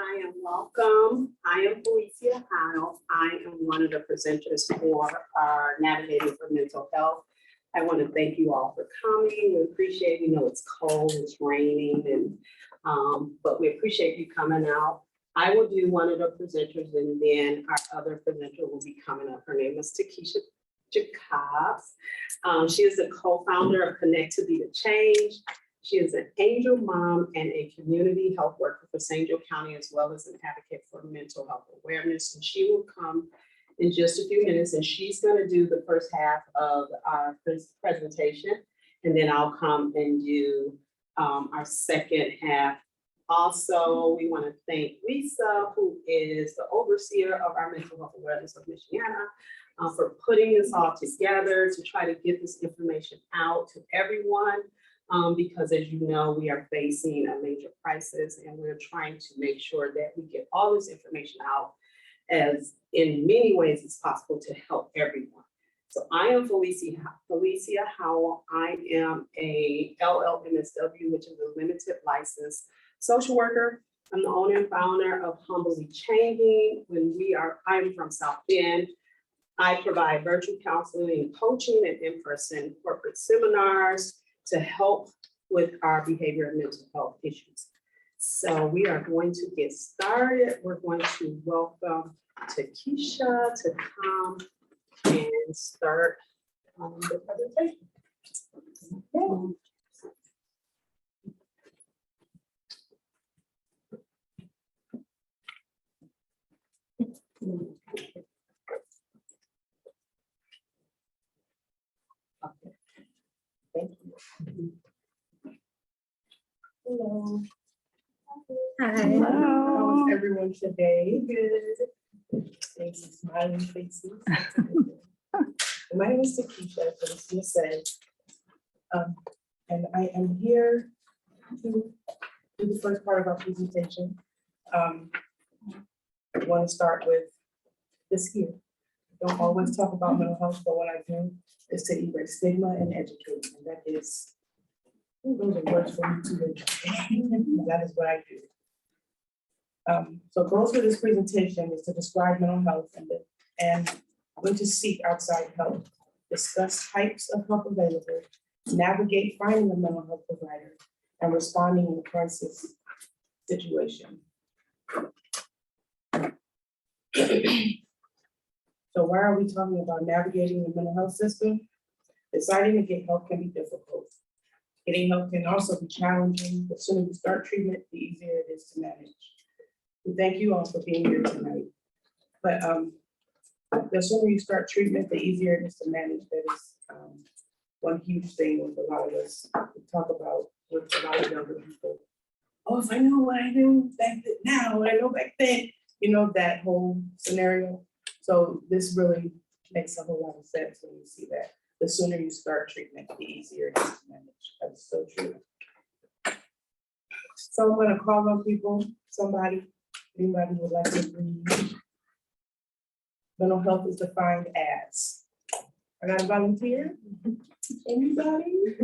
Hi and welcome. I am Felecia Howell. I am one of the presenters for our Navigating for Mental Health. I want to thank you all for coming. We appreciate, it's cold, it's raining, but we appreciate you coming out. I will do one of the presenters and then our other presenter will be coming up. Her name is Takisha. She is the co-founder of Connect to Be the Change. She is an angel mom and a community health worker for St. Joe County, as well as an advocate for mental health awareness. And she will come in just a few minutes, and she's going to do the first half of our presentation, and then I'll come and do our second half. Also, we want to thank Lisa, who is the overseer of our mental health awareness of Michiana, for putting this all together to try to get this information out to everyone. Because as you know, we are facing a major crisis and we're trying to make sure that we get all this information out as in many ways as possible to help everyone. So I am Felecia Howell. I am a LLMSW, which is a limited license social worker. I'm the owner and founder of Humbly Changing. I'm from South Bend. I provide virtual counseling, coaching, and in-person corporate seminars to help with our behavior and mental health issues. So we are going to get started. We're going to welcome Takisha to come and start the presentation. Okay. Thank you. Hello. Hi. Hello. How is everyone today? Good. Thanks, smiling faces. My name is Takisha, as Felecia said, and I am here to do the first part of our presentation. I want to start with this here. I don't always talk about mental health, but when I do, is to erase stigma and educate. And that is, those are words for me to educate. That is what I do. So goals for this presentation is to describe mental health and when to seek outside help, discuss types of help available, navigate finding a mental health provider, and responding in a crisis situation. So why are we talking about navigating the mental health system? Deciding to get help can be difficult. Getting help can also be challenging. The sooner you start treatment, the easier it is to manage. We thank you all for being here tonight. But the sooner you start treatment, the easier it is to manage. That is one huge thing with a lot of us. We talk about with a lot of younger people. Oh, if I knew what I knew back then, now, what I know back then, that whole scenario. So this really makes a whole lot of sense when you see that. The sooner you start treatment, the easier it is to manage. That's so true. So I'm going to call on people, anybody would like to read. Mental health is defined as. I got a volunteer? Anybody?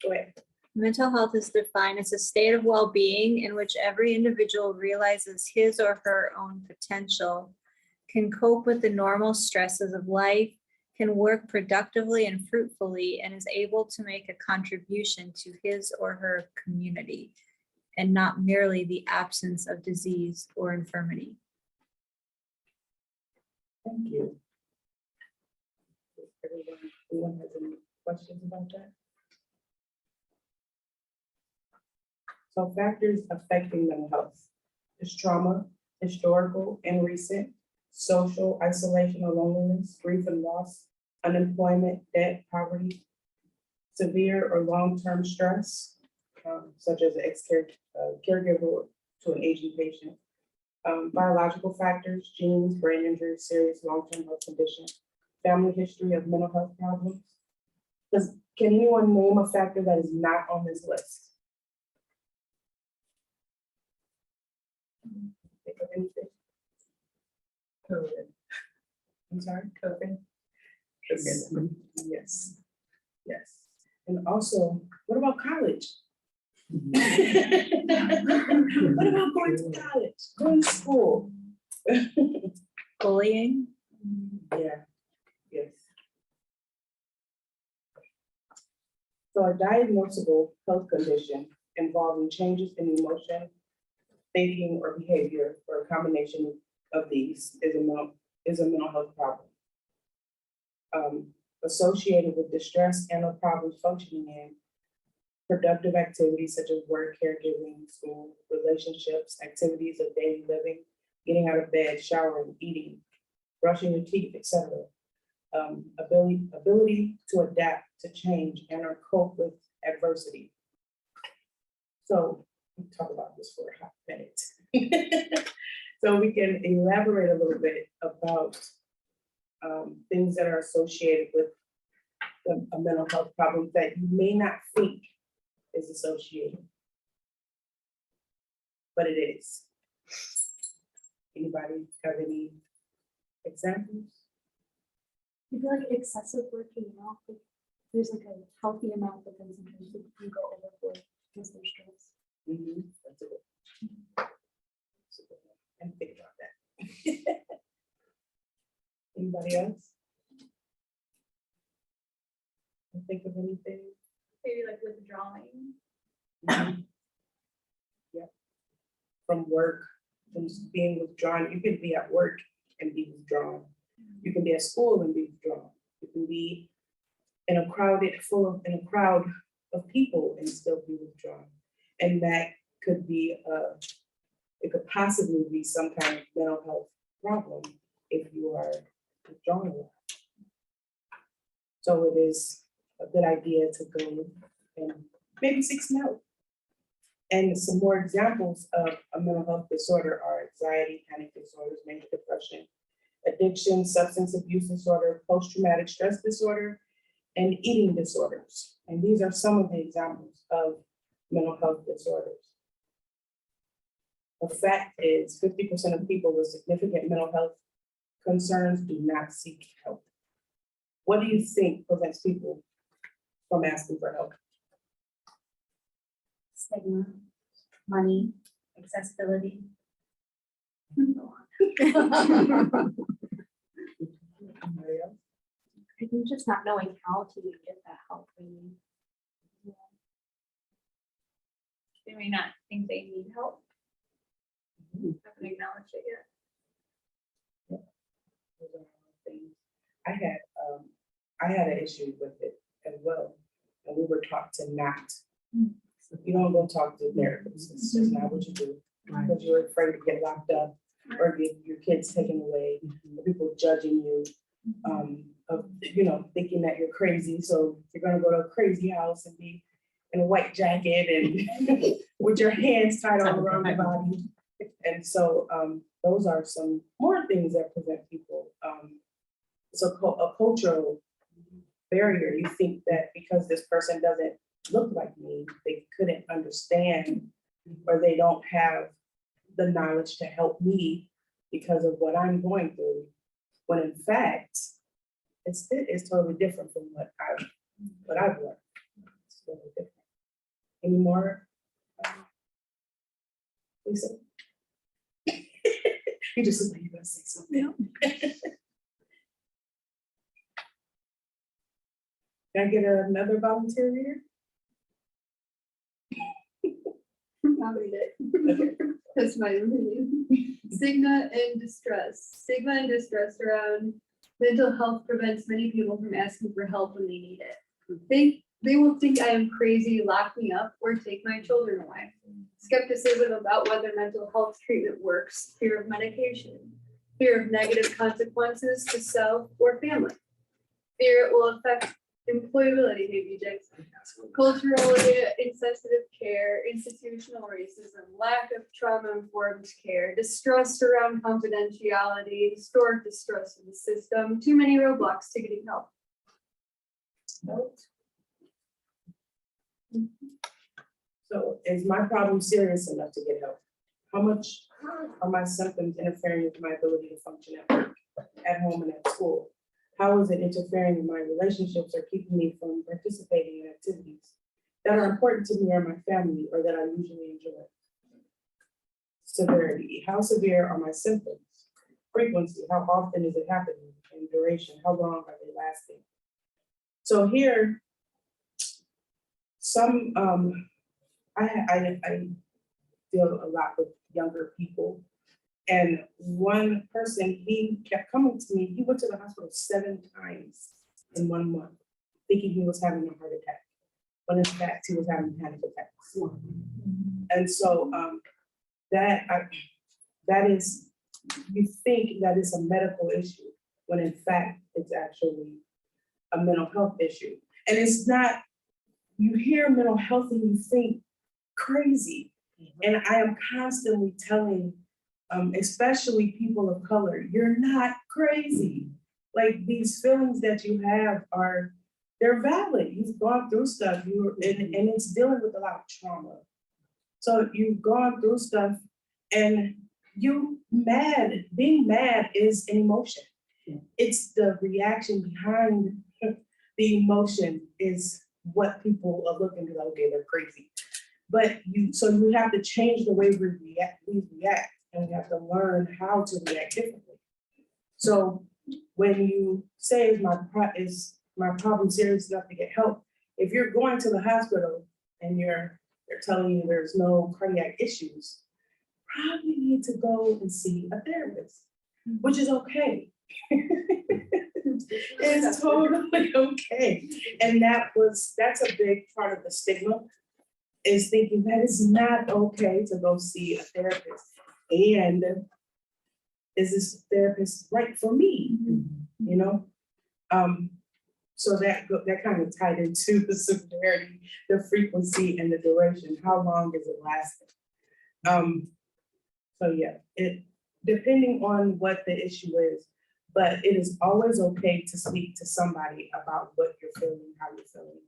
Go ahead. Mental health is defined as a state of well-being in which every individual realizes his or her own potential, can cope with the normal stresses of life, can work productively and fruitfully, and is able to make a contribution to his or her community, and not merely the absence of disease or infirmity. Thank you. Anyone has any questions about that? So factors affecting mental health is trauma, historical and recent, social isolation or loneliness, grief and loss, unemployment, debt, poverty, severe or long-term stress, such as an caregiver to an aging patient, biological factors, genes, brain injury, serious long-term health condition, family history of mental health problems. Can anyone name a factor that is not on this list? Think of anything? COVID. I'm sorry, COVID. Yes. And also, what about college? What about going to college, going to school? Bullying. Yeah, yes. So a diagnosable health condition involving changes in emotion, thinking, or behavior, or a combination of these is a mental health problem. Associated with distress and or problems functioning in productive activities such as work, caregiving, school, relationships, activities of daily living, getting out of bed, showering, eating, brushing your teeth, etc. Ability to adapt to change and or cope with adversity. So we'll talk about this for a hot minute. So we can elaborate a little bit about things that are associated with a mental health problem that you may not think is associated, but it is. Anybody have any examples? I feel like excessive working out, like, there's like a healthy amount, but then sometimes you can go overboard because there's stress. That's a good. And think about that. Anybody else? Can think of anything? Maybe like withdrawing. Yeah. From work, from being withdrawn. You can be at work and be withdrawn. You can be at school and be withdrawn. You can be in a crowd of people and still be withdrawn. And that could be it could possibly be some kind of mental health problem if you are withdrawn a lot. So it is a good idea to go and maybe seek some help. And some more examples of a mental health disorder are anxiety, panic disorders, major depression, addiction, substance abuse disorder, post-traumatic stress disorder, and eating disorders. And these are some of the examples of mental health disorders. The fact is 50% of people with significant mental health concerns do not seek help. What do you think prevents people from asking for help? Stigma, money, accessibility. Anybody else? I think just not knowing how to get that help we need. They may not think they need help. Haven't acknowledged it yet. Those are all things. I had an issue with it as well, and we were taught to not. You don't go talk to therapists. It's just not what you do because you're afraid to get locked up or get your kids taken away, or people judging you, of thinking that you're crazy. So you're gonna go to a crazy house and be in a white jacket and with your hands tied all around your body. And so those are some more things that prevent people. So a cultural barrier. You think that because this person doesn't look like me, they couldn't understand, or they don't have the knowledge to help me because of what I'm going through. When in fact, it's totally different from what I've learned. It's totally different. Any more? Lisa? You just look like you're gonna say something. Can I get another volunteer reader? I'll read it. That's my opinion. Stigma and distress. Stigma and distress around mental health prevents many people from asking for help when they need it. They will think I am crazy, lock me up, or take my children away. Skepticism about whether mental health treatment works, fear of medication, fear of negative consequences to self or family, fear it will affect employability, maybe Jackson, culturally insensitive care, institutional racism, lack of trauma-informed care, distrust around confidentiality, historic distrust in the system, too many roadblocks to getting help. So is my problem serious enough to get help? How much are my symptoms interfering with my ability to function at work, at home, and at school? How is it interfering in my relationships or keeping me from participating in activities that are important to me or my family or that I usually enjoy? severity. How severe are my symptoms? Frequency, how often is it happening? And duration, how long are they lasting? So here, some, I deal a lot with younger people. And one person, he kept coming to me, he went to the hospital 7 times in 1 month, thinking he was having a heart attack, when in fact, he was having panic attacks. And so that is, you think that it's a medical issue, when in fact, it's actually a mental health issue. And it's not, you hear mental health and you think crazy. And I am constantly telling, especially people of color, you're not crazy. Like, these feelings that you have they're valid. You've gone through stuff, and it's dealing with a lot of trauma. So you've gone through stuff, and being mad is an emotion. It's the reaction behind the emotion is what people are looking at, okay, they're crazy. But you have to change the way we react, and we have to learn how to react differently. So when you say, is my problem serious enough to get help? If you're going to the hospital and they're telling you there's no cardiac issues, probably need to go and see a therapist, which is okay. It's totally okay. And that's a big part of the stigma, is thinking that it's not okay to go see a therapist. And is this therapist right for me? You know? So that kind of tied into the severity, the frequency, and the duration. How long is it lasting? So yeah, depending on what the issue is, but it is always okay to speak to somebody about what you're feeling, how you're feeling.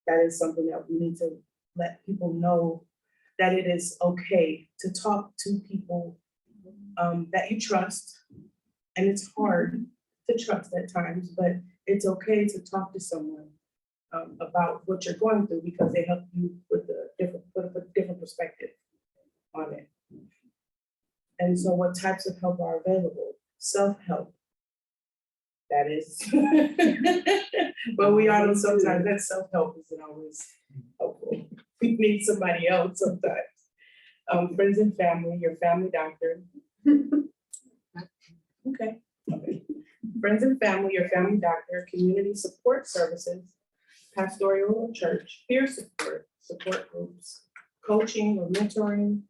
That is something that we need to let people know, that it is okay to talk to people that you trust. And it's hard to trust at times, but it's okay to talk to someone about what you're going through, because they help you with a different perspective on it. And so what types of help are available? Self-help. That is, but we all know sometimes that self-help isn't always helpful. We need somebody else sometimes. Friends and family, your family doctor. Okay. Friends and family, your family doctor, community support services, pastoral or church, peer support groups, coaching or mentoring,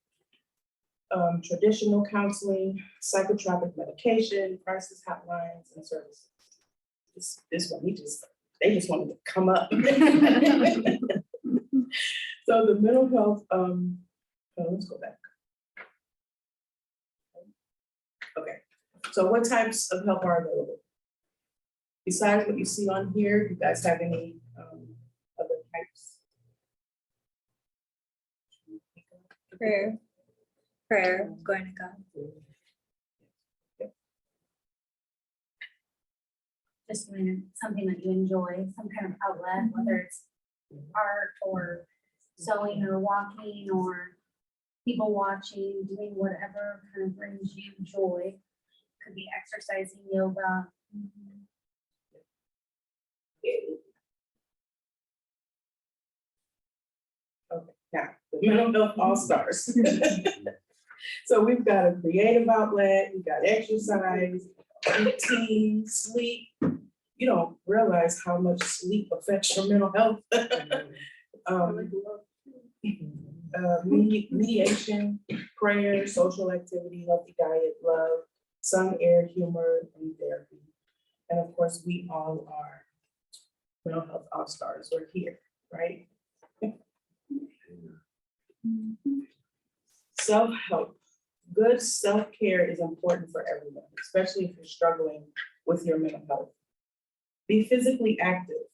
traditional counseling, psychotropic medication, crisis hotlines, and services. This one, they just wanted to come up. So the mental health, let's go back. Okay, so what types of help are available? Besides what you see on here, you guys have any other types? Prayer, going to God. Just doing something that you enjoy, some kind of outlet, whether it's art or sewing or walking or people watching, doing whatever kind of brings you joy. Could be exercising, yoga. Okay, now the mental health all-stars. So we've got a creative outlet, we've got exercise, routine, sleep. You don't realize how much sleep affects your mental health. Mediation, prayer, social activity, healthy diet, love, sun, air, humor, and therapy. And of course, we all are mental health all-stars. We're here, right? Self-help. Good self-care is important for everyone, especially if you're struggling with your mental health. Be physically active,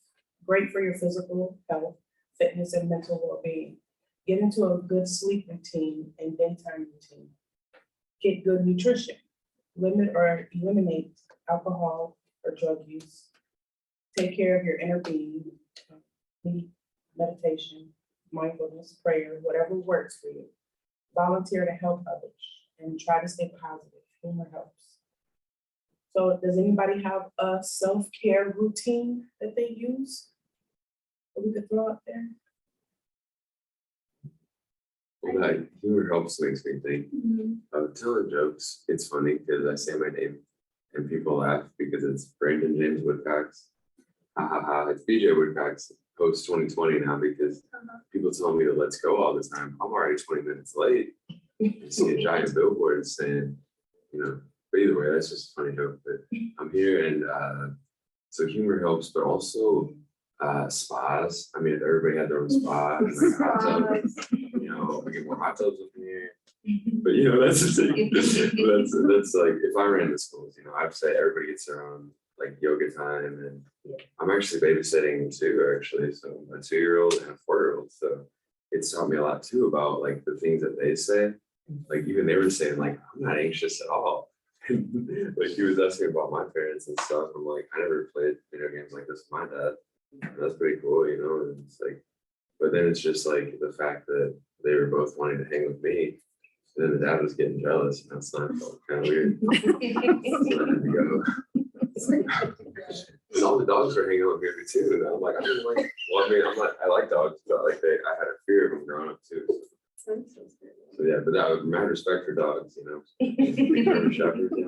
great for your physical health, fitness, and mental well-being. Get into a good sleep routine and bedtime routine. Get good nutrition. Limit or eliminate alcohol or drug use. Take care of your inner being. Meditation, mindfulness, prayer, whatever works for you. Volunteer to help others. and try to stay positive. Humor helps. So does anybody have a self-care routine that they use that we could throw out there? Well, that humor helps makes me think. Telling jokes, it's funny because I say my name and people laugh because it's Brandon James Woodcocks. Ha ha ha, it's BJ Woodcocks post 2020 now because people tell me to let's go all the time. I'm already 20 minutes late. I see a giant billboard saying, but either way, that's just a funny joke. But I'm here and so humor helps, but also spas. I mean, if everybody had their own spa and like hot tub, we get more hot tubs up in here. But that's the thing. that's like if I ran the schools, I'd say everybody gets their own like yoga time, and I'm actually babysitting too, actually. So a 2-year-old and a 4-year-old. So it's taught me a lot too about like the things that they say. Like even they were saying like I'm not anxious at all. Like he was asking about my parents and stuff. I'm like, I never played video games like this with my dad. And that's pretty cool, and it's like, but then it's just like the fact that they were both wanting to hang with me. And then the dad was getting jealous, and that's not kind of weird. So I had to go. And all the dogs are hanging out with me too. And I'm like, I don't like, well, I mean, I like dogs, but like I had a fear of them growing up too. So yeah, but that was mad respect for dogs, German shepherds, like,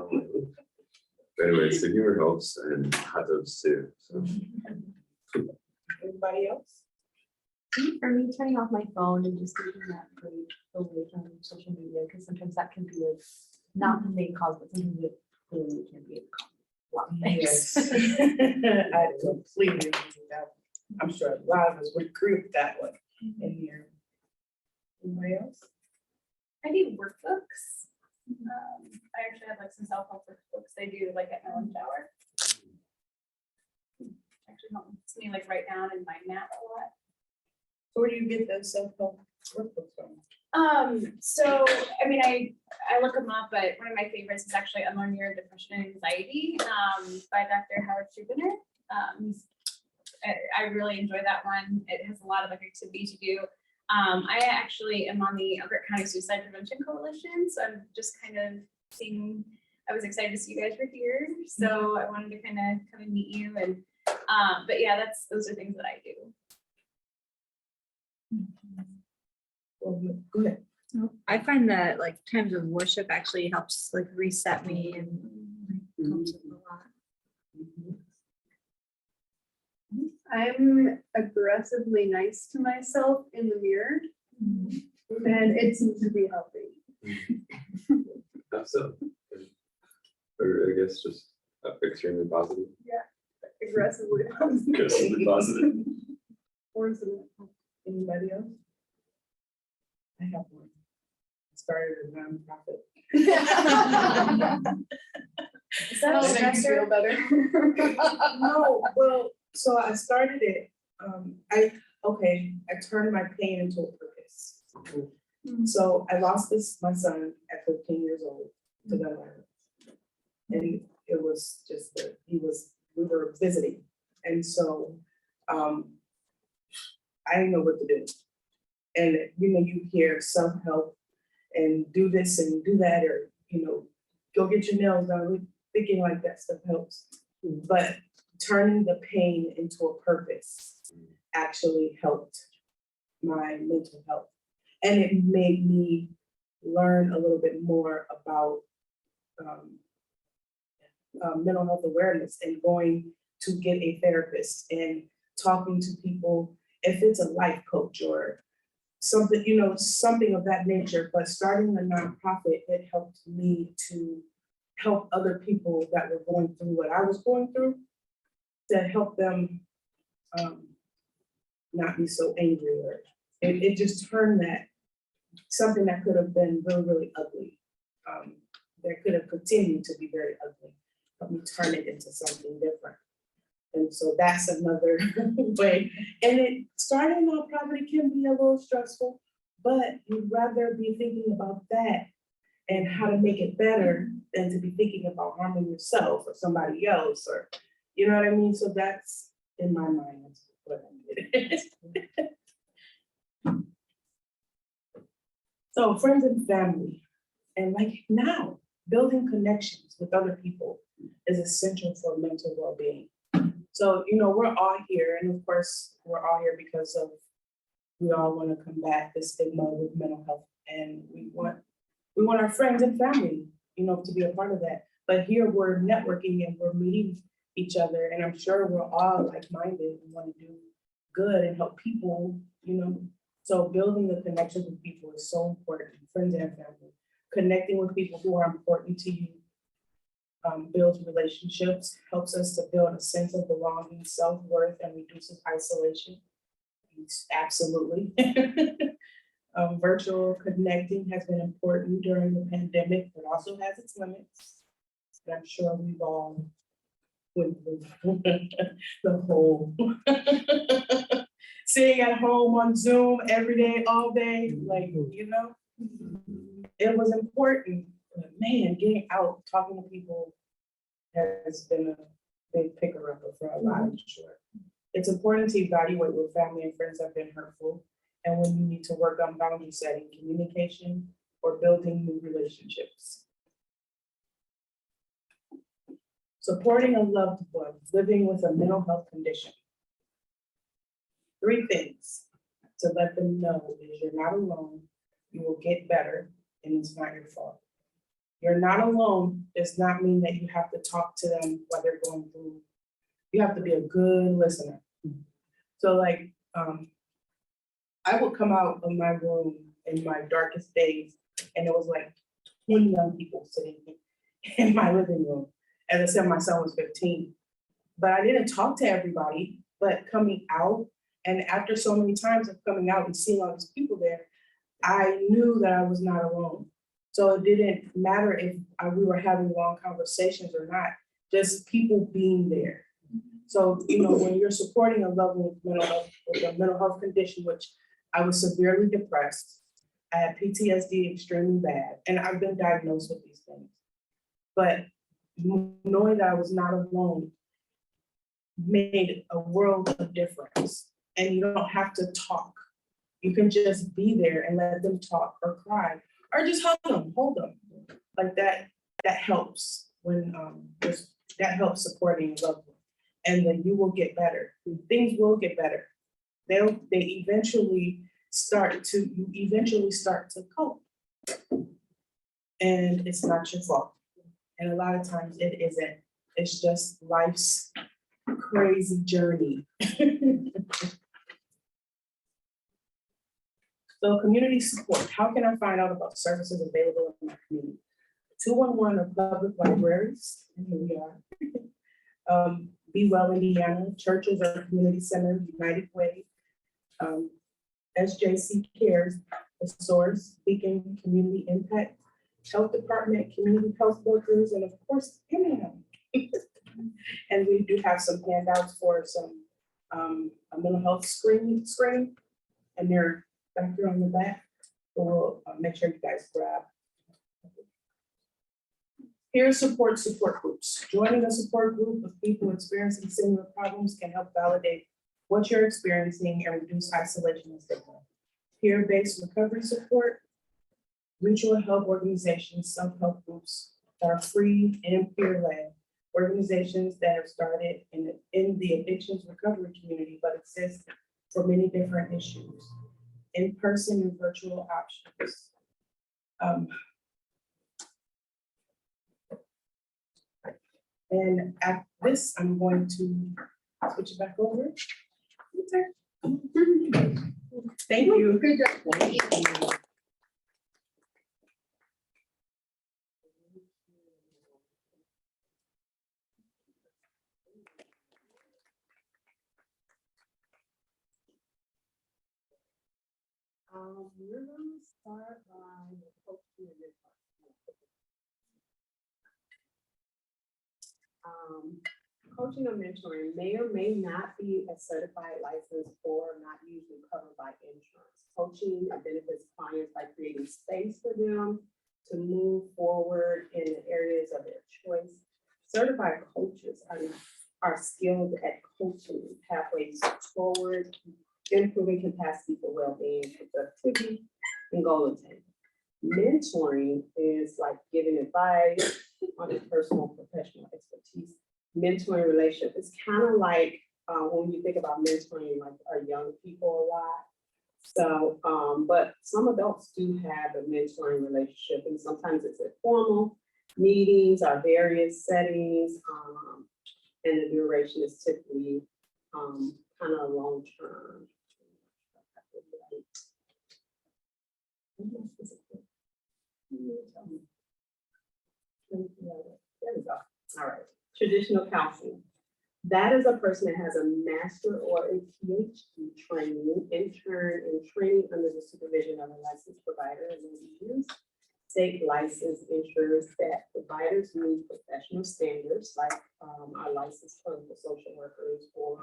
but anyway, so humor helps and hot tubs too. So Anybody else? For me, turning off my phone and just taking that break away from social media, because sometimes that can be not the main cause, but sometimes it clearly can be a lot of things. Yes. I completely agree with that. I'm sure a lot of us would agree with that one in here. Anybody else? I do workbooks. I actually have like some self-help workbooks I do like at my lunch hour. Actually helps me like write down and mind map a lot. Where do you get those self-help workbooks from? So I mean I look them up, but one of my favorites is actually Unlearn Your Depression and Anxiety by Dr. Howell. I really enjoy that one. It has a lot of like activities to do. I actually am on the Elkhart County Suicide Prevention Coalition, so I'm just kind of seeing. I was excited to see you guys were here, so I wanted to kind of come and meet you. And but yeah, those are things that I do. Well, go ahead. I find that like times of worship actually helps like reset me and helps a lot. I'm aggressively nice to myself in the mirror, and it seems to be helping. so, or I guess just extremely positive. Aggressively. Extremely positive. Anybody else? I have one. I started a nonprofit. Is that That'll make you feel better. No, well, so I started it, I turned my pain into a purpose. So I lost my son at 15 years old to gun violence. And it was just we were visiting. And so I didn't know what to do. And you hear self-help and do this and do that, or go get your nails done. We're thinking like that stuff helps. But turning the pain into a purpose actually helped my mental health. And it made me learn a little bit more about mental health awareness and going to get a therapist and talking to people, if it's a life coach or something, something of that nature. But starting a nonprofit, it helped me to help other people that were going through what I was going through, to help them not be so angry. Or it just turned that something that could have been really, really ugly, that could have continued to be very ugly, help me turn it into something different. And so that's another way. And starting a nonprofit can be a little stressful, but you'd rather be thinking about that and how to make it better than to be thinking about harming yourself or somebody else, or you know what I mean? So that's in my mind. That's what I did. So friends and family. And like now, building connections with other people is essential for mental well-being. So, you know, we're all here, and of course, we're all here because of, we all want to combat the stigma with mental health, and we want our friends and family, you know, to be a part of that. But here we're networking and we're meeting each other, and I'm sure we're all like-minded and want to do good and help people, you know. So building the connections with people is so important, friends and family. Connecting with people who are important to you builds relationships, helps us to build a sense of belonging, self-worth, and reduces isolation. Absolutely. Virtual connecting has been important during the pandemic, but also has its limits. And I'm sure we've all went through the whole sitting at home on Zoom every day, all day, like, you know, it was important. But man, getting out, talking to people has been a big picker-upper for a lot, I'm sure. It's important to evaluate what family and friends have been hurtful, and when you need to work on boundary setting, communication, or building new relationships. Supporting a loved one living with a mental health condition. 3 things to let them know is you're not alone, you will get better, and it's not your fault. You're not alone does not mean that you have to talk to them while they're going through. You have to be a good listener. So like, I would come out of my room in my darkest days, and it was like 20 young people sitting in my living room. As I said, my son was 15, but I didn't talk to everybody. But coming out, and after so many times of coming out and seeing all these people there, I knew that I was not alone. So it didn't matter if we were having long conversations or not, just people being there. So, you know, when you're supporting a loved one with a mental health condition, which I was severely depressed, I had PTSD extremely bad, and I've been diagnosed with these things. But knowing that I was not alone made a world of difference. And you don't have to talk. You can just be there and let them talk or cry, or just hug them, hold them. Like that helps when that helps supporting a loved one. And then you will get better. Things will get better. You eventually start to cope. And it's not your fault. And a lot of times it isn't. It's just life's crazy journey. So community support. How can I find out about services available in my community? 211 are public libraries, and here we are. Be Well Indiana, churches or community centers, United Way, SJC Cares, The Source, Beacon Community Impact, Health Department, community health workers, and of course, MHAM. And we do have some handouts for some a mental health screen, and they're back here on the back. So we'll make sure you guys grab. Here's support groups. Joining a support group of people experiencing similar problems can help validate what you're experiencing and reduce isolation and stigma. Peer-based recovery support, mutual help organizations, self-help groups that are free and peer-led, organizations that have started in the addictions recovery community, but exist for many different issues, in-person and virtual options. And at this, I'm going to switch it back over. Thank you. Good job. We're gonna start by the coaching and mentoring. Coaching or mentoring may or may not be a certified license or not usually covered by insurance. Coaching benefits clients by creating space for them to move forward in the areas of their choice. Certified coaches are skilled at coaching pathways forward, improving capacity for well-being, productivity, and goal attainment. Mentoring is is like giving advice on his personal professional expertise. Mentoring relationship, it's kind of like, when you think about mentoring, like our young people a lot. So, but some adults do have a mentoring relationship, and sometimes it's informal meetings or various settings, and the duration is typically, kind of long term. There we go. All right. Traditional counseling. That is a person that has a master or a PhD training, intern and training under the supervision of a licensed provider and reviews. State license ensures that providers meet professional standards like our licensed clinical social workers or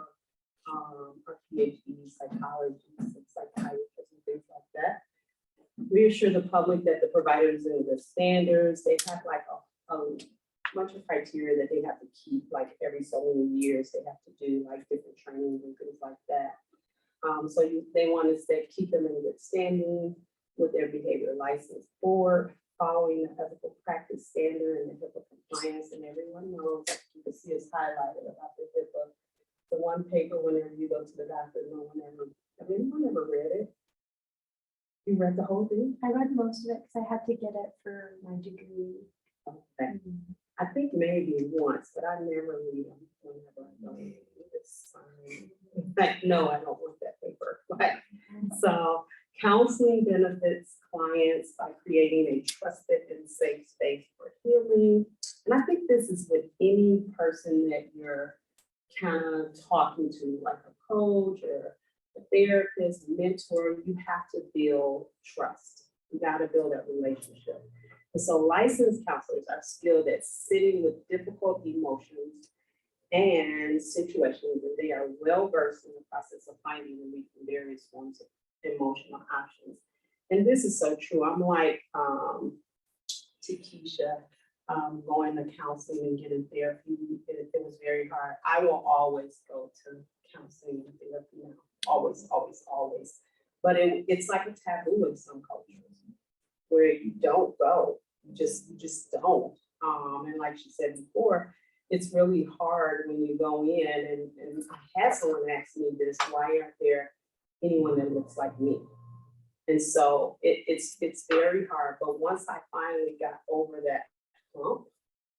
our PhD psychologists and psychiatrists and things like that. Reassure the public that the providers and the standards, they have like a bunch of criteria that they have to keep, like every so many years, they have to do like different trainings and things like that. They want to say, keep them in good standing with their behavior license board, following the ethical practice standard and the HIPAA compliance, and everyone knows, you can see it's highlighted about the HIPAA. The one paper, whenever you go to the doctor, no one ever, have anyone ever read it? You read the whole thing? I read most of it because I had to get it for my degree. Okay. I think maybe once, but I never read them whenever I go. It's fine. In fact, no, I don't want that paper. But, so counseling benefits clients by creating a trusted and safe space for healing. And I think this is with any person that you're kind of talking to, like a coach or a therapist, a mentor, you have to build trust. You got to build that relationship. And so licensed counselors are skilled at sitting with difficult emotions and situations, and they are well versed in the process of finding relief from various forms of emotional options. And this is so true. I'm like Takisha, going to counseling and getting therapy. It was very hard. I will always go to counseling and therapy now. Always, always, always. But it's like a taboo in some cultures where you don't go, you just don't. And like she said before, it's really hard when you go in, and I had someone ask me this, why aren't there anyone that looks like me? And so it's very hard, but once I finally got over that hump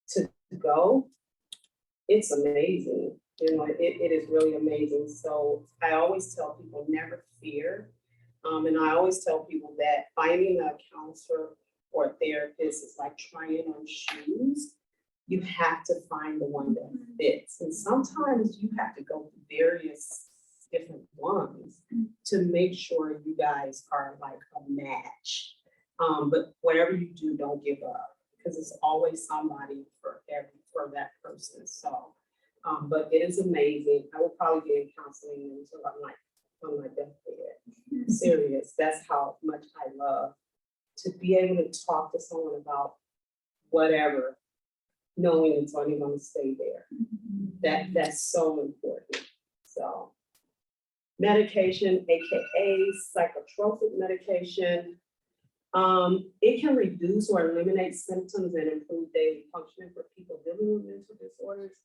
to go, it's amazing. You know, it is really amazing. So I always tell people never fear. And I always tell people that finding a counselor or a therapist is like trying on shoes. You have to find the one that fits. And sometimes you have to go through various different ones to make sure you guys are like a match. But whatever you do, don't give up, because it's always somebody for that person. So, but it is amazing. I will probably be in counseling until I'm like on my deathbed. Serious. That's how much I love to be able to talk to someone about whatever, knowing it's only going to stay there. That's so important. So medication, AKA psychotropic medication, it can reduce or eliminate symptoms and improve daily functioning for people dealing with mental disorders.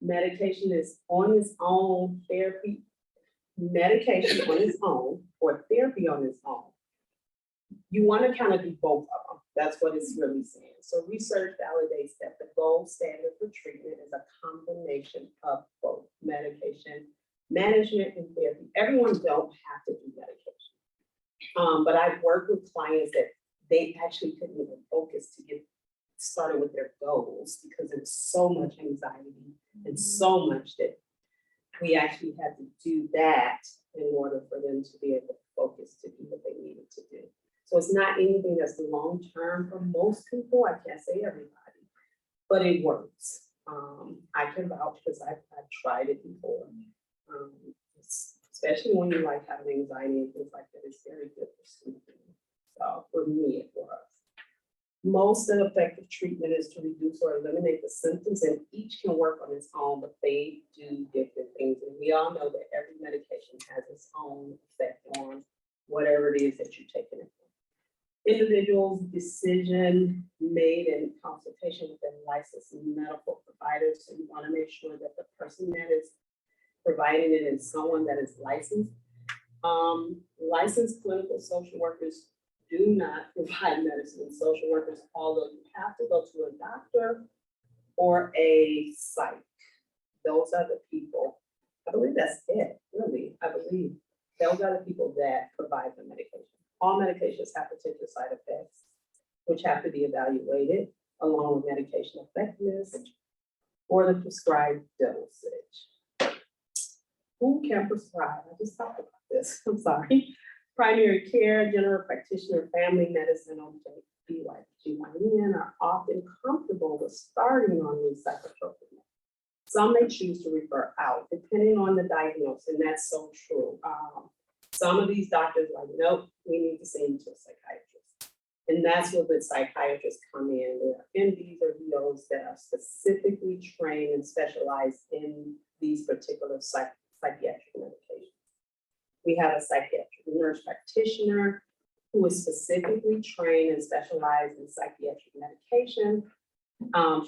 Medication is on its own therapy. Medication on its own or therapy on its own. You want to kind of do both of them. That's what it's really saying. So research validates that the gold standard for treatment is a combination of both medication management and therapy. Everyone don't have to do medication. But I've worked with clients that they actually couldn't even focus to get started with their goals because it's so much anxiety and so much that we actually had to do that in order for them to be able to focus to do what they needed to do. So it's not anything that's long-term for most people. I can't say everybody, but it works. I can vouch because I've tried it before. Especially when you like have anxiety and things like that, it's very good for sleeping. So for me, it was. Most of the effective treatment is to reduce or eliminate the symptoms, and each can work on its own, but they do different things. And we all know that every medication has its own effect on whatever it is that you're taking it for. individual's decision made in consultation with a licensed medical provider. So you want to make sure that the person that is providing it is someone that is licensed. Licensed clinical social workers do not provide medicine. Social workers, although you have to go to a doctor or a psych. Those are the people. I believe that's it, really. I believe those are the people that provide the medication. All medications have particular side effects, which have to be evaluated along with medication effectiveness or the prescribed dosage. Who can prescribe? I just talked about this, I'm sorry. Primary care, general practitioner, family medicine, OB/GYN are often comfortable with starting on these psychotropic meds. Some may choose to refer out depending on the diagnosis, and that's so true. Some of these doctors are like, nope, we need to send you to a psychiatrist. And that's where the psychiatrists come in. There are MDs or DOs that are specifically trained and specialized in these particular psychiatric medications. We have a psychiatric nurse practitioner who is specifically trained and specialized in psychiatric medication.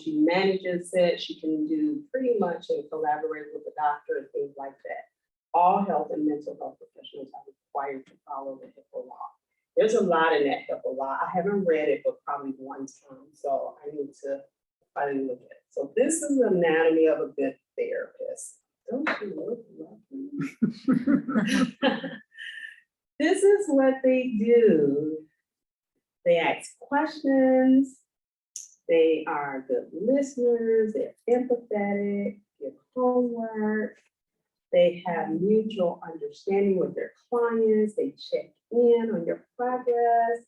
She manages it. She can do pretty much and collaborate with the doctor and things like that. All health and mental health professionals are required to follow the HIPAA law. There's a lot in that HIPAA law. I haven't read it, but probably one time. So I need to finally look at it. So this is the anatomy of a good therapist. Don't you look lucky? This is what they do. They ask questions. They are good listeners. They're empathetic, give homework. They have mutual understanding with their clients. They check in on your progress,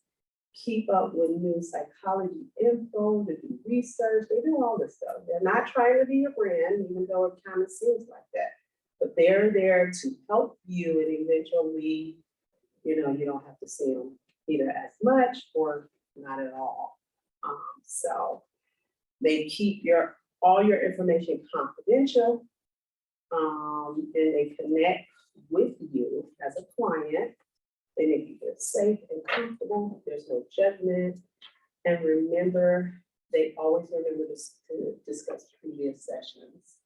keep up with new psychology info, to do research. They do all this stuff. They're not trying to be a brand, even though it kind of seems like that. But they're there to help you, and eventually, you don't have to see them either as much or not at all. So they keep all your information confidential. And they connect with you as a client. They make you feel safe and comfortable. There's no judgment. And remember, they always remember to discuss previous sessions.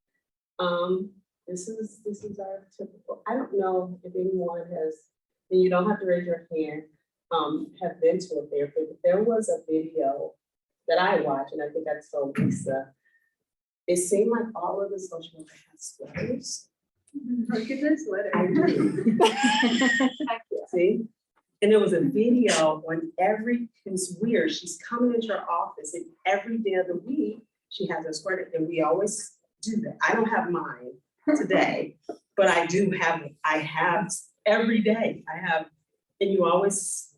This is our typical. I don't know if anyone has, and you don't have to raise your hand, have been to a therapy, but there was a video that I watched, and I think I told Lisa. It seemed like all of the social workers had sweaters. Look at this sweater. I do. See? And there was a video on it's weird, she's coming into her office and every day of the week, she has a sweater, and we always do that. I don't have mine today, but I do have it. I have every day. And you always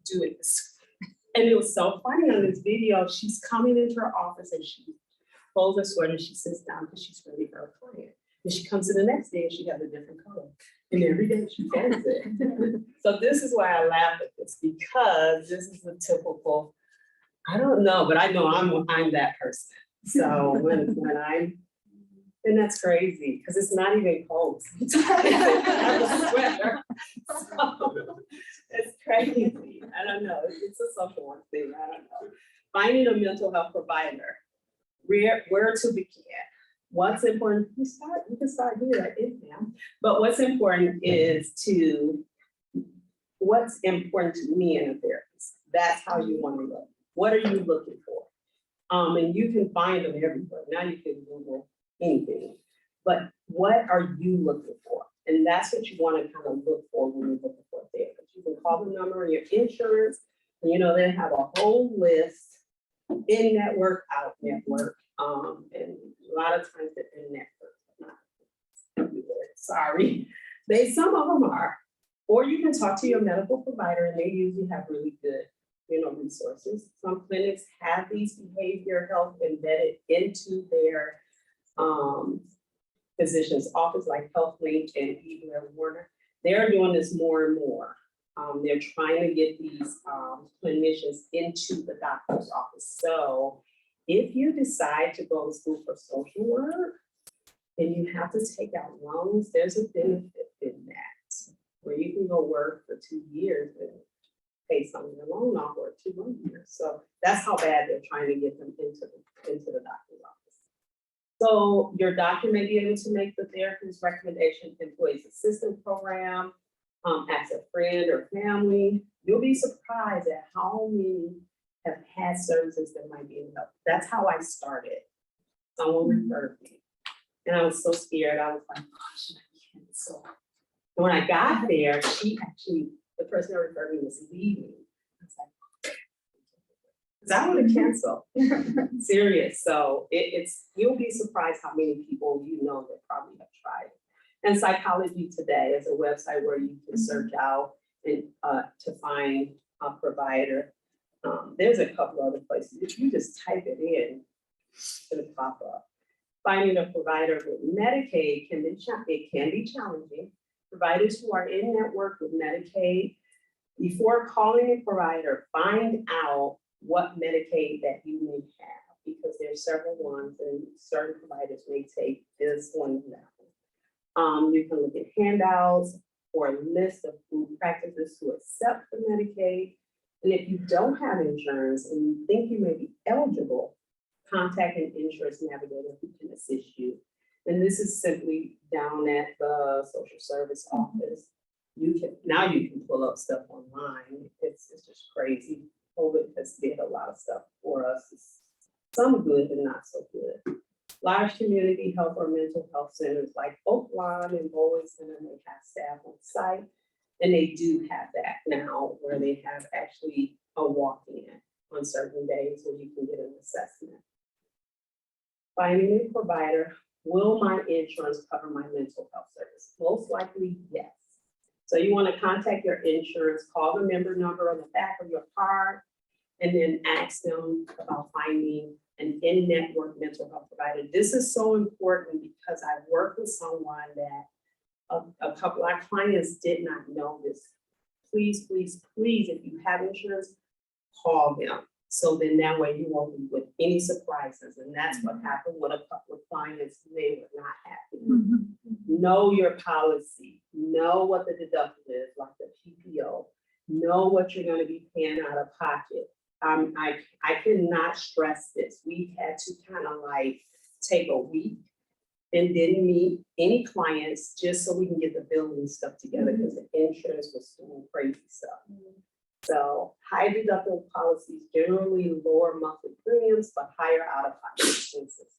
do it. And it was so funny on this video, she's coming into her office and she folds her sweater, she sits down because she's ready for her client. And she comes in the next day and she has a different color. And every day she folds it. So this is why I laugh at this, because this is a typical, I don't know, but I know I'm that person. So when and that's crazy, because it's not even cold. I have a sweater. So, it's crazy. I don't know. It's a social work thing. I don't know. Finding a mental health provider. Where to begin? What's important? You can start here at MHAM. But what's important is what's important to me in a therapist. That's how you want to look. What are you looking for? And you can find them everywhere. Now you can Google anything. But what are you looking for? And that's what you want to kind of look for when you're looking for a therapist. You can call the number on your insurance, and they have a whole list, in-network, out-network. And a lot of times they're in-network. Sorry. Some of them are. Or you can talk to your medical provider, and they usually have really good, resources. Some clinics have these behavioral health embedded into their physician's office, like HealthLink and even Warner. They're doing this more and more. They're trying to get these clinicians into the doctor's office. So if you decide to go to school for social work and you have to take out loans, there's a benefit in that, where you can go work for 2 years and pay some of their loan off or 2 more years. So that's how bad they're trying to get them into the doctor's office. So your doctor may be able to make the therapist's recommendation, employees assistance program, ask a friend or family. You'll be surprised at how many have had services that might be in help. That's how I started. Someone referred me. And I was so scared. I was like, gosh, I can't. So when I got there, the person that referred me was leaving. I was like, because I want to cancel. Serious. So you'll be surprised how many people you know that probably have tried. And Psychology Today is a website where you can search out and to find a provider. There's a couple other places. If you just type it in, it'll pop up. Finding a provider with Medicaid can be challenging. Providers who are in network with Medicaid, before calling a provider, find out what Medicaid that you may have, because there's several ones and certain providers may take this one and that one. You can look at handouts or a list of food practices to accept the Medicaid. And if you don't have insurance and you think you may be eligible, contact an insurance navigator who can assist you. And this is simply down at the social service office. You can pull up stuff online. It's just crazy. COVID has did a lot of stuff for us. Some good and not so good. Large community health or mental health centers like Oakland and Bowen Center may have staff on site. And they do have that now, where they have actually a walk-in on certain days where you can get an assessment. Finding a provider. Will my insurance cover my mental health service? Most likely, yes. So you want to contact your insurance, call the member number on the back of your card, and then ask them about finding an in-network mental health provider. This is so important because I worked with someone that a couple of our clients did not know this. Please, please, please, if you have insurance, call them. So then that way you won't be with any surprises. And that's what happened with a couple of clients. They were not happy. Know your policy. Know what the deductible is, like the PPO. Know what you're going to be paying out of pocket. I cannot stress this. We had to kind of like take a week and didn't meet any clients just so we can get the billing stuff together, because the insurance was doing crazy stuff. So high deductible policies generally lower monthly premiums, but higher out-of-pocket expenses.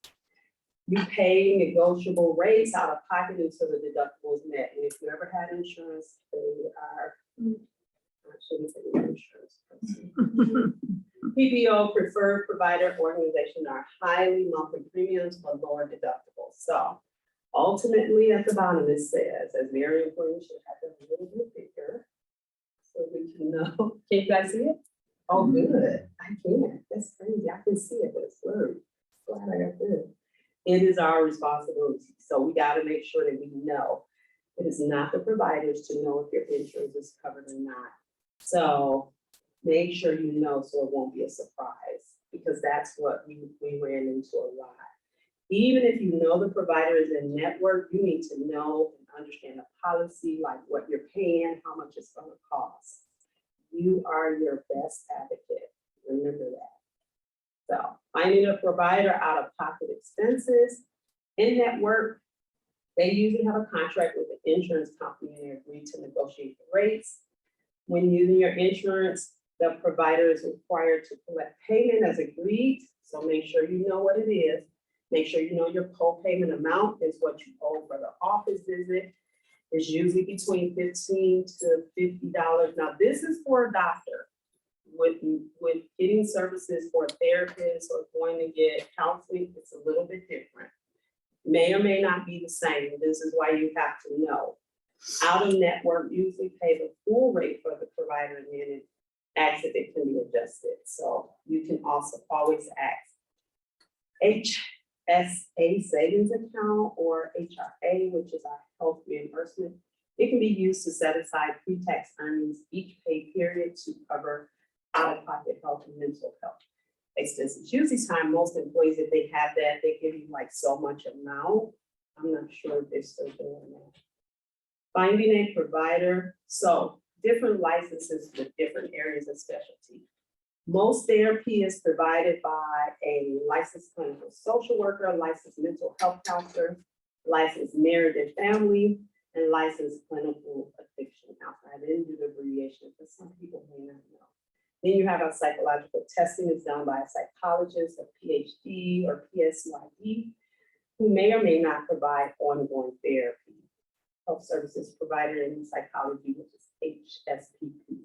You pay negotiable rates out of pocket until the deductible is met. And if you ever had insurance, they are, I shouldn't say insurance person. PPO, preferred provider organization, are highly monthly premiums but lower deductibles. So ultimately at the bottom it says, as very important, you should have a little bit bigger so we can know. Can you guys see it? Oh, good. I can't. That's crazy. I can see it, but it's blurry. Glad I got this. It is our responsibility. So we got to make sure that we know. It is not the providers to know if your insurance is covered or not. So make sure you know so it won't be a surprise, because that's what we ran into a lot. Even if you know the provider is in network, you need to know and understand the policy, like what you're paying, how much it's going to cost. You are your best advocate. Remember that. So finding a provider out of pocket expenses in network, they usually have a contract with the insurance company and they agree to negotiate the rates. When using your insurance, the provider is required to collect payment as agreed. So make sure you know what it is. Make sure you know your co-payment amount is what you owe for the office visit. It's usually between $15 to $50. Now this is for a doctor. With getting services for a therapist or going to get counseling, it's a little bit different. May or may not be the same. This is why you have to know. Out of network usually pay the full rate for the provider and then ask if it can be adjusted. So you can also always ask. HSA savings account or HRA, which is our health reimbursement. It can be used to set aside pre-tax earnings each pay period to cover out-of-pocket health and mental health expenses. Usually time, most employees, if they have that, they give you like so much amount. I'm not sure if they're still doing that. Finding a provider. So different licenses with different areas of specialty. Most therapy is provided by a licensed clinical social worker, licensed mental health counselor, licensed marriage and family, and licensed clinical addiction counselor. I didn't do the abbreviation, but some people may not know. Then you have our psychological testing is done by a psychologist, a PhD or PsyD, who may or may not provide ongoing therapy. Health services provider in psychology, which is HSPP.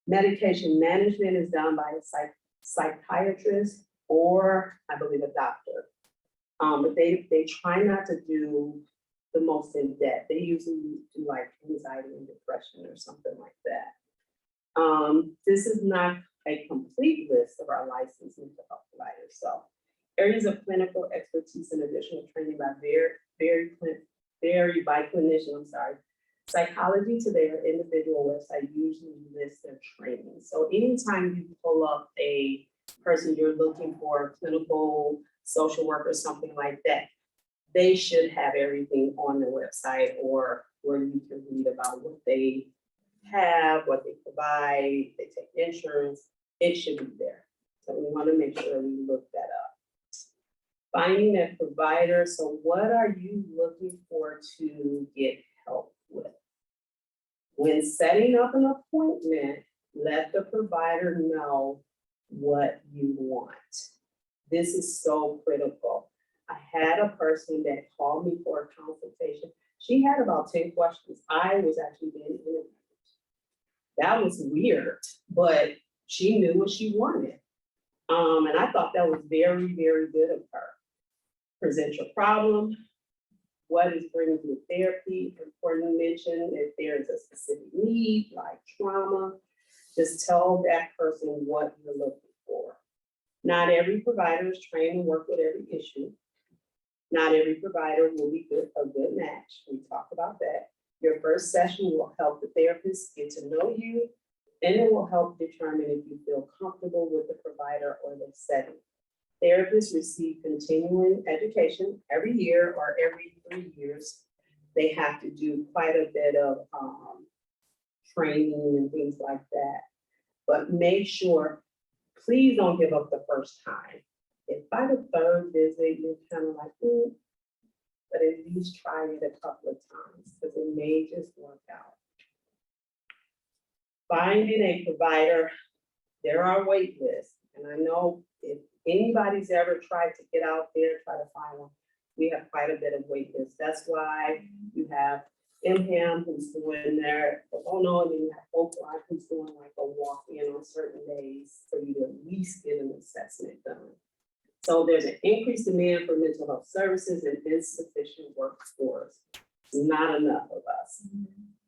Medication management is done by a psychiatrist or I believe a doctor. But they try not to do the most in depth. They usually do like anxiety and depression or something like that. This is not a complete list of our licensed mental health providers. So areas of clinical expertise and additional training by vary by clinician, I'm sorry. Psychology to their individual website usually lists their training. So anytime you pull up a person you're looking for, a clinical social worker, something like that, they should have everything on their website or where you can read about what they have, what they provide, they take insurance, it should be there. So we want to make sure we look that up. Finding a provider, so what are you looking for to get help with? When setting up an appointment, let the provider know what you want. This is so critical. I had a person that called me for a consultation. She had about 10 questions. I was actually being interviewed. That was weird, but she knew what she wanted. And I thought that was very, very good of her. Present your problem. What is bringing you to therapy? Important to mention if there is a specific need like trauma, just tell that person what you're looking for. Not every provider is trained to work with every issue. Not every provider will be a good match. We talked about that. Your first session will help the therapist get to know you, and it will help determine if you feel comfortable with the provider or the setting. Therapists receive continuing education every year or every 3 years. They have to do quite a bit of training and things like that. But make sure, please don't give up the first time. If by the third visit, you're kind of like, but at least try it a couple of times because it may just work out. Finding a provider, there are wait lists. And I know if anybody's ever tried to get out there, try to find one, we have quite a bit of wait lists. That's why you have MHAM who's doing their, and then you have Oakland who's doing like a walk-in on certain days for you to at least get an assessment done. So there's an increased demand for mental health services and insufficient workforce. Not enough of us.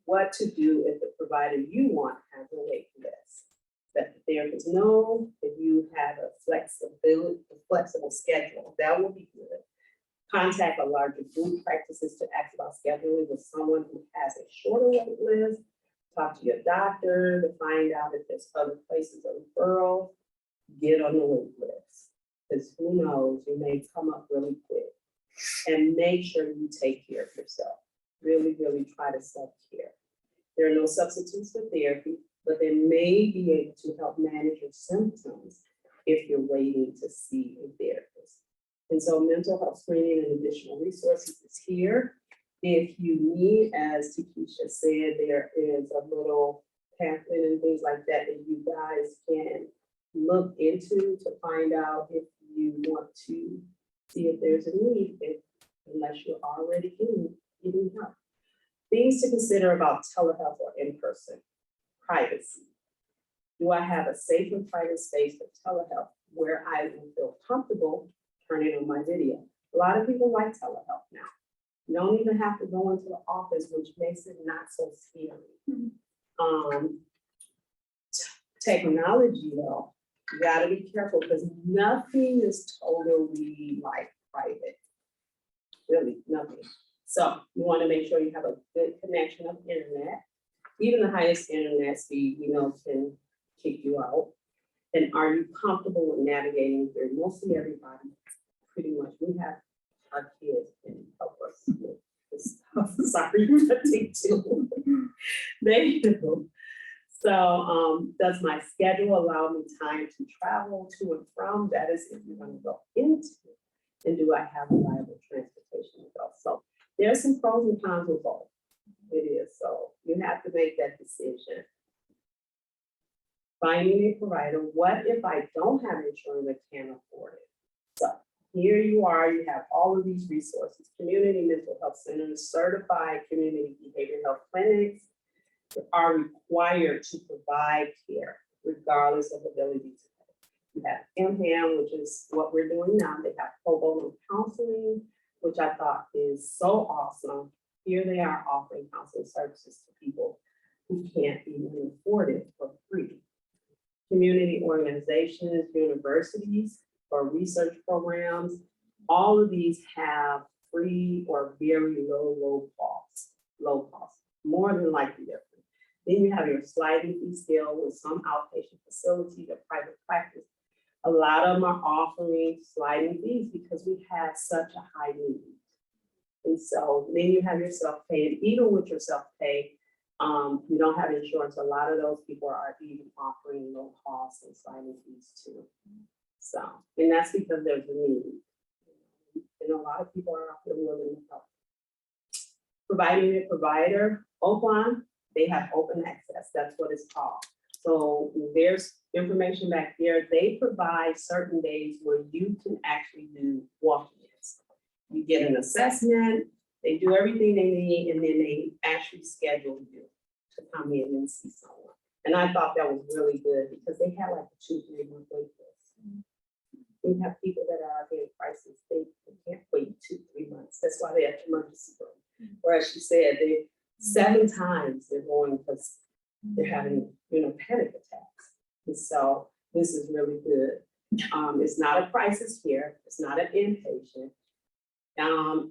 What to do if the provider you want has a wait list? Let the therapist know if you have a flexible schedule. That will be good. Contact a larger group practices to ask about scheduling with someone who has a shorter wait list. Talk to your doctor to find out if there's other places of referral. Get on the wait list. Because who knows, you may come up really quick. And make sure you take care of yourself. Really, really try to self-care. There are no substitutes for therapy, but they may be able to help manage your symptoms if you're waiting to see a therapist. And so mental health screening and additional resources is here. If you need, as Takisha said, there is a little pamphlet and things like that that you guys can look into to find out if you want to see if there's a need, unless you're already getting help. Things to consider about telehealth or in-person. Privacy. Do I have a safe and private space for telehealth where I will feel comfortable turning on my video? A lot of people like telehealth now. You don't even have to go into the office, which makes it not so scary. Technology though, you gotta be careful because nothing is totally like private. Really, nothing. So you want to make sure you have a good connection of internet. Even the highest internet speed, can kick you out. And are you comfortable with navigating through? Mostly everybody, pretty much, we have our kids can help us with this Sorry, 52. They do. So, does my schedule allow me time to travel to and from? That is if you're gonna go into. And do I have reliable transportation to go? So there's some pros and cons with both. It is, so you have to make that decision. Finding a provider, what if I don't have insurance and can't afford it? So here you are, you have all of these resources, community mental health centers, certified community behavioral health clinics are required to provide care regardless of ability to pay. You have MHAM, which is what we're doing now. They have pro bono counseling, which I thought is so awesome. Here they are offering counseling services to people who can't even afford it for free. Community organizations, universities, or research programs, all of these have free or very low cost, more than likely different. Then you have your sliding fee scale with some outpatient facilities or private practice. A lot of them are offering sliding fees because we have such a high need. And so then you have your self-pay, and even with your self-pay, you don't have insurance. A lot of those people are even offering low costs and sliding fees too. So, and that's because there's a need. And a lot of people are out there willing to help. Providing a provider, Oakland, they have open access. That's what it's called. So there's information back there. They provide certain days where you can actually do walk-ins. You get an assessment, they do everything they need, and then they actually schedule you to come in and see someone. And I thought that was really good because they had like a 2-3 month wait list. We have people that are in crisis, they can't wait 2-3 months. That's why they have emergency room. Whereas she said they 7 times they're going because they're having, panic attacks. And so this is really good. It's not a crisis here. It's not an inpatient.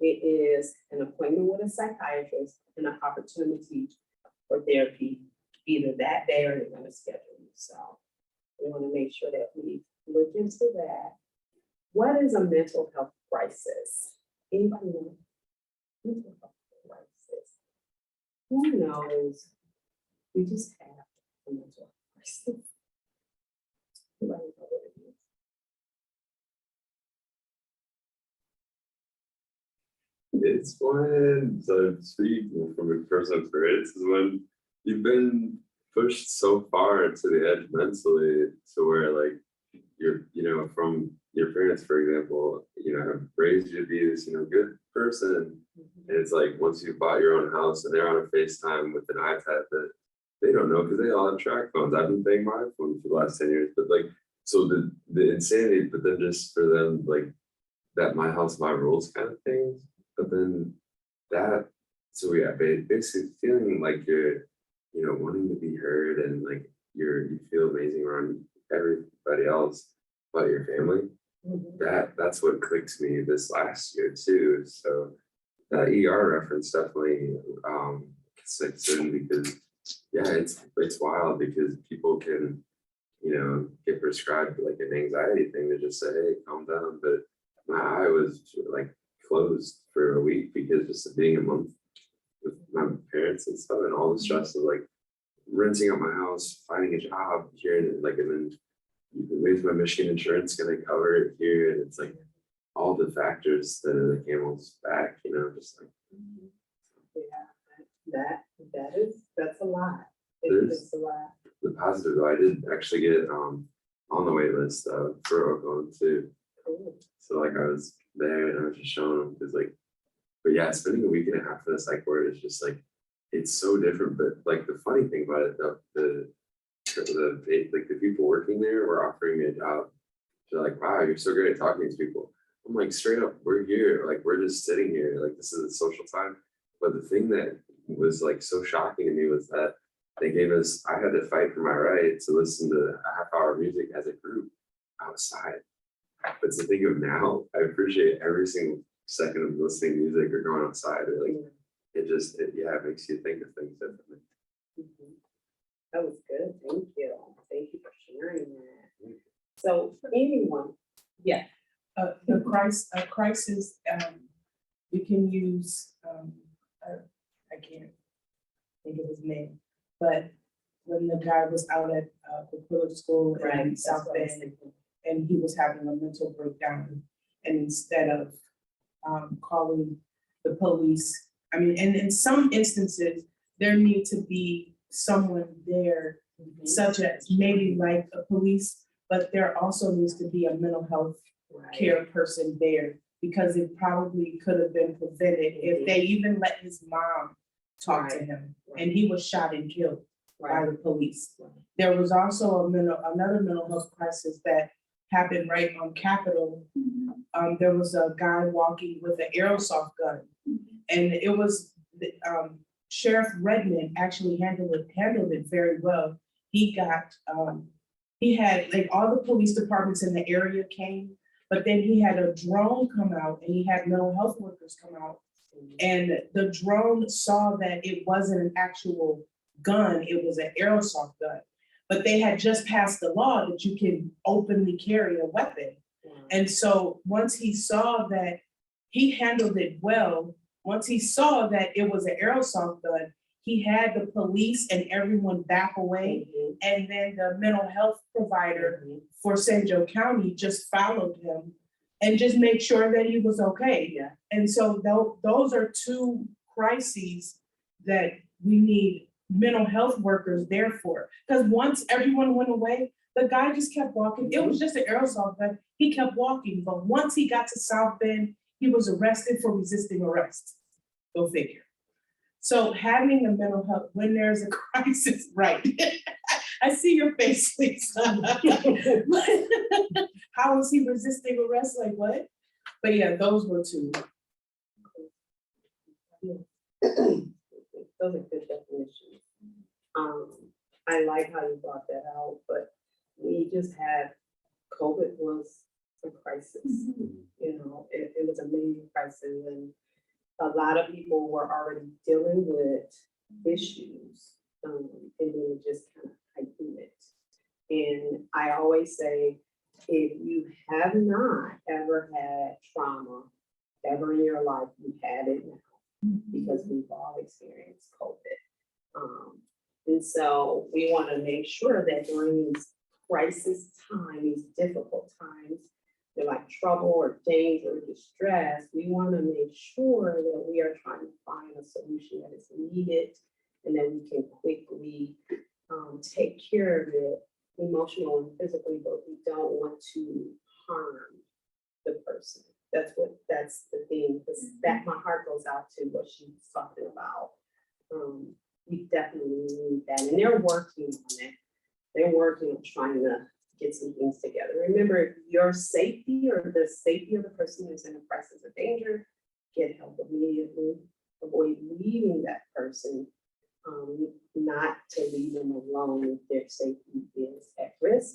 It is an appointment with a psychiatrist and an opportunity for therapy either that day or they're going to schedule you. So we want to make sure that we look into that. What is a mental health crisis? Anybody know? Mental health crisis. Who knows? We just have a mental health crisis. Anybody know what it is? It's when, so to speak from a personal experience, is when you've been pushed so far to the edge mentally to where like you're, from your parents, for example, have raised you to be this, good person. And it's like once you bought your own house and they're on a FaceTime with an iPad that they don't know because they all have track phones. I've been paying my phone for the last 10 years, but like, so the insanity, but then just for them, like that my house, my rules kind of things. But then that, so yeah, basically feeling like you're, wanting to be heard and like you feel amazing around everybody else but your family. That's what clicks me this last year too. So that ER reference definitely sticks in because yeah, it's wild because people can, get prescribed like an anxiety thing to just say, hey, calm down. But my eye was like closed for a week because just of being a month with my parents and stuff and all the stress of like renting out my house, finding a job here and then where's my Michigan insurance gonna cover it here? And it's like all the factors that are the camel's back, just like Yeah, that's a lot. It's a lot. the positive though, I did actually get on the wait list for Oakland too. Cool. So like I was there and I was just showing them because like, but yeah, spending a week and a half in the psych ward is just like, it's so different. But like the funny thing about it, the people working there were offering me a job. They're like, wow, you're so great at talking to these people. I'm like, straight up, we're here. Like, we're just sitting here. Like, this is a social time. But the thing that was like so shocking to me was that they gave us, I had to fight for my right to listen to a half-hour music as a group outside. But to think of now, I appreciate every single second of listening to music or going outside. Or like, it makes you think of things differently. That was good. Thank you. Thank you for sharing that. So anyone, yeah. The crisis, you can use I can't think of his name, but when the guy was out at the school in South Bend, and he was having a mental breakdown, and instead of calling the police, I mean, and in some instances, there need to be someone there, such as maybe like a police, but there also needs to be a mental health care person there, because it probably could have been prevented if they even let his mom talk to him, and he was shot and killed by the police. There was also another mental health crisis that happened right on Capitol. There was a guy walking with an aerosol gun, and it was Sheriff Redmond actually handled it very well. He got he had, like, all the police departments in the area came, but then he had a drone come out, and he had mental health workers come out. And the drone saw that it wasn't an actual gun, it was an aerosol gun. But they had just passed the law that you can openly carry a weapon. And so once he saw that, he handled it well. Once he saw that it was an aerosol gun, he had the police and everyone back away. And then the mental health provider for St. Joe County just followed him and just made sure that he was okay. And so those are two crises that we need mental health workers there for. Because once everyone went away, the guy just kept walking. It was just an aerosol gun. He kept walking. But once he got to South Bend, he was arrested for resisting arrest. Go figure. So having a mental health, when there's a crisis, right? I see your face, Lisa. How was he resisting arrest? Like what? But yeah, those were two. Those are good definitions. I like how you brought that out, but we just had, COVID was a crisis. You know, it was a major crisis, and a lot of people were already dealing with issues, and then it just kind of heightened it. And I always say, if you have not ever had trauma ever in your life, you had it now, because we've all experienced COVID. And so we want to make sure that during these crisis times, these difficult times, they're like trouble or danger or distress, we want to make sure that we are trying to find a solution that is needed, and that we can quickly take care of it, emotional and physically, but we don't want to harm the person. That's the thing, because that my heart goes out to what she's talking about. We definitely need that, and they're working on it. They're working on trying to get some things together. Remember, your safety or the safety of the person who's in a crisis or danger, get help immediately. Avoid leaving that person, not to leave them alone if their safety is at risk.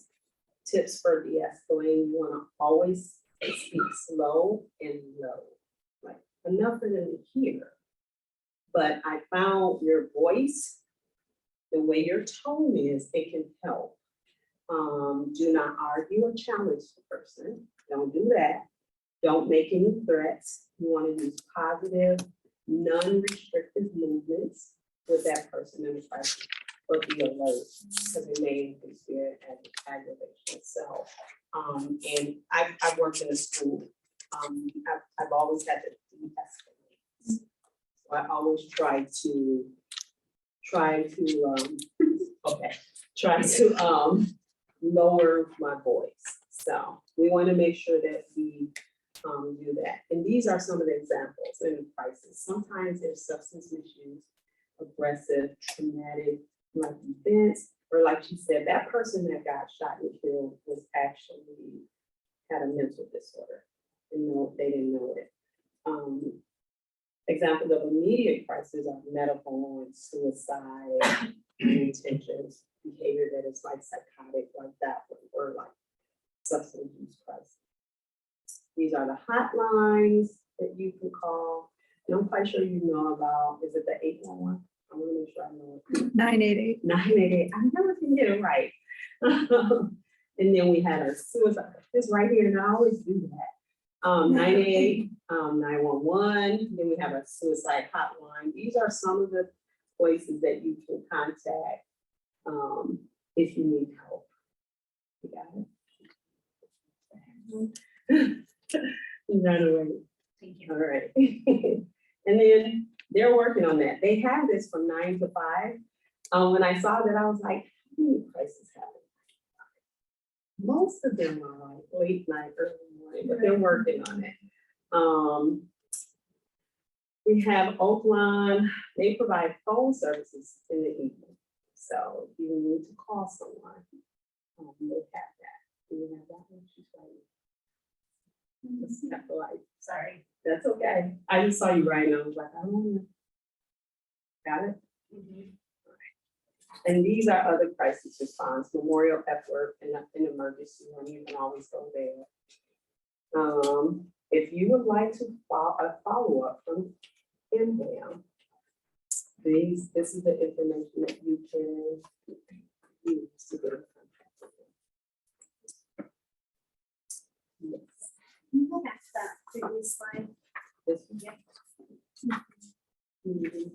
Tips for de-escalating: you want to always speak slow and low, like enough for them to hear. But I found your voice, the way your tone is, it can help. Do not argue or challenge the person. Don't do that. Don't make any threats. You want to use positive, non-restrictive movements with that person in the crisis, but be alert, because it may increase their aggravation. So, and I've worked in a school. I've always had to de-escalate. So I always try to lower my voice. So we want to make sure that we do that. And these are some of the examples in the crisis. Sometimes there's substance misuse, aggressive, traumatic like events, or like she said, that person that got shot and killed was actually had a mental disorder. And they didn't know it. Examples of immediate crises are medical and suicide, intentions, behavior that is like psychotic, like that one, or like substance use crisis. These are the hotlines that you can call. And I'm quite sure you know about, is it the 811? I want to make sure I know it. 988. 988. I never can get it right. And then we had a suicide. This right here, and I always do that. 988, 911, then we have a suicide hotline. These are some of the places that you can contact if you need help. You got it? None away. Thank you. All right. And then they're working on that. They have this from 9 to 5. When I saw that, I was like, how many places have it? Most of them are like late night, early morning, but they're working on it. We have Oakland, they provide phone services in the evening. So if you need to call someone, they have that. Do you have that one? She's right. Just have to like, Sorry. that's okay. I just saw you writing. I was like, I don't know. Got it? And these are other crisis response, Memorial Epworth and an emergency room. You can always go there. If you would like to follow up from MHAM, this is the information that you can use to get in contact with them. Yes. Can you go back to that previous slide? This one. Mhm.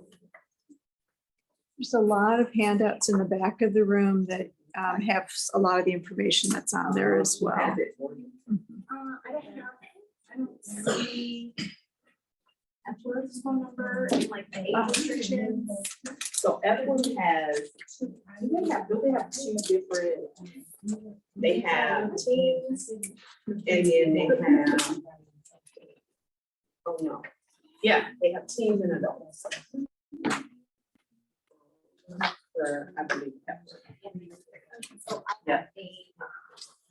There's a lot of handouts in the back of the room that have a lot of the information that's on there as well. Has it for you. I don't see Epworth's phone number and like the age restrictions. So Epworth has, don't they have two different, they have teams and then they have, oh no, yeah, they have teams and adults. For, I believe, Epworth. So I Yeah. have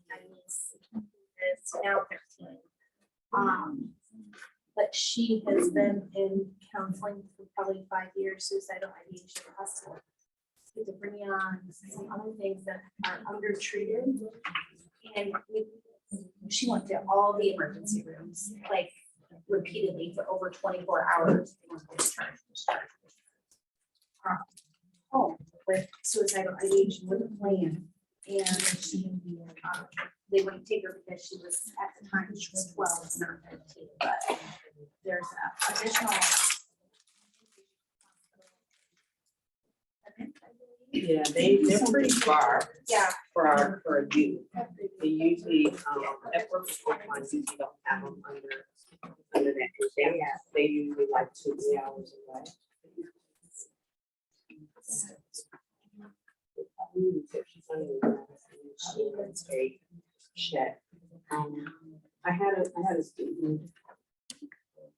my niece is now 15. But she has been in counseling for probably 5 years, suicidal ideation hospital. Schizophrenia, some other things that are undertreated. And she went to all the emergency rooms, like repeatedly for over 24 hours. Home with suicidal ideation with a plan. And they wouldn't take her because she was, at the time, she was 12, not 15, but there's additional. Yeah, they're pretty far Yeah. for a youth. They usually, Epworth and Oakland usually don't have them under that. They usually like 2 hours away. She was a check. I had a student